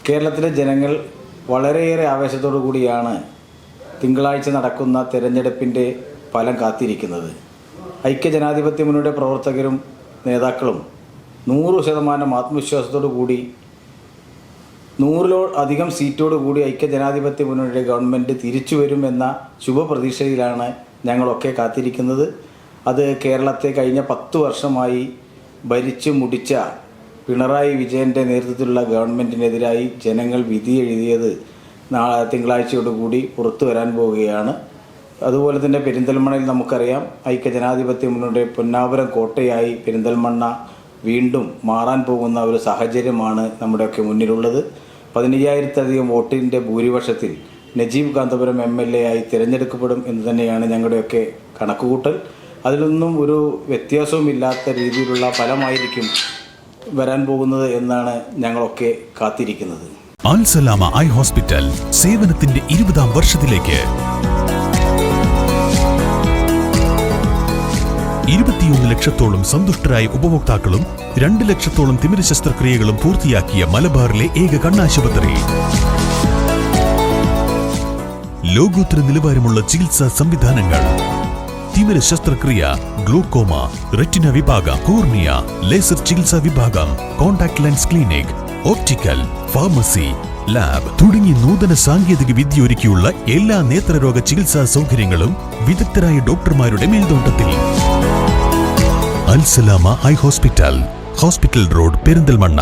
കേരളത്തിലെ ജനങ്ങൾ വളരെയേറെ ആവേശത്തോടു കൂടിയാണ് തിങ്കളാഴ്ച നടക്കുന്ന തെരഞ്ഞെടുപ്പിൻ്റെ ഫലം കാത്തിരിക്കുന്നത്. ഐക്യജനാധിപത്യ മുന്നണിയുടെ പ്രവർത്തകരും നേതാക്കളും 100% ആത്മവിശ്വാസത്തോടു കൂടി 100-ലധികം സീറ്റോടു കൂടി ഐക്യജനാധിപത്യ മുന്നണിയുടെ ഗവൺമെൻറ് തിരിച്ചു വരുമെന്ന ശുഭപ്രതീക്ഷയിലാണ് ഞങ്ങളൊക്കെ കാത്തിരിക്കുന്നത്. അത് കേരളത്തെ കഴിഞ്ഞ 10 വർഷമായി ഭരിച്ചു മുടിച്ച പിണറായി വിജയൻ്റെ നേതൃത്വത്തിലുള്ള ഗവൺമെൻറ്റിനെതിരായി ജനങ്ങൾ വിധി എഴുതിയത് തിങ്കളാഴ്ചയോടുകൂടി പുറത്തു വരാൻ പോവുകയാണ്. അതുപോലെ തന്നെ പെരിന്തൽമണ്ണയിൽ നമുക്കറിയാം, ഐക്യജനാധിപത്യ മുന്നണിയുടെ പൊന്നാപുരം കോട്ടയായി പെരിന്തൽമണ്ണ വീണ്ടും മാറാൻ പോകുന്ന ഒരു സാഹചര്യമാണ് നമ്മുടെയൊക്കെ മുന്നിലുള്ളത്. 15,000-ലധികം വോട്ടിൻ്റെ ഭൂരിപക്ഷത്തിൽ നജീബ് കാന്തപുരം MLA ആയി തിരഞ്ഞെടുക്കപ്പെടും എന്ന് തന്നെയാണ് ഞങ്ങളുടെയൊക്കെ കണക്കുകൂട്ടൽ. അതിലൊന്നും ഒരു വ്യത്യാസവുമില്ലാത്ത രീതിയിലുള്ള ഫലമായിരിക്കും വരാൻ പോകുന്നത് എന്നാണ് ഞങ്ങളൊക്കെ കാത്തിരിക്കുന്നത്. അൽ സലാമ ഐ ഹോസ്പിറ്റൽ സേവനത്തിന്റെ 20ാം വർഷത്തിലേക്ക് 21 ലക്ഷത്തോളം സന്തുഷ്ടരായ ഉപഭോക്താക്കളും 2 ലക്ഷത്തോളം തിമിര ശസ്ത്രക്രിയകളും പൂർത്തിയാക്കിയ മലബാറിലെ ഏക കണ്ണാശുപത്രി. ലോകോത്തര നിലവാരമുള്ള ചികിത്സാ സംവിധാനങ്ങൾ, തിമിര ശസ്ത്രക്രിയ, ഗ്ലോക്കോമ, റെറ്റിന വിഭാഗം, കോർണിയ, ലേസർ ചികിത്സാ വിഭാഗം, contact lens clinic, optical, pharmacy, lab തുടങ്ങി നൂതന സാങ്കേതിക വിദ്യ ഒരുക്കിയുള്ള എല്ലാ നേത്രരോഗ ചികിത്സാ സൗകര്യങ്ങളും വിദഗ്ധരായ ഡോക്ടർമാരുടെ മേൽനോട്ടത്തിൽ. Al Salama eye hospital, hospital road, Perinthalmanna.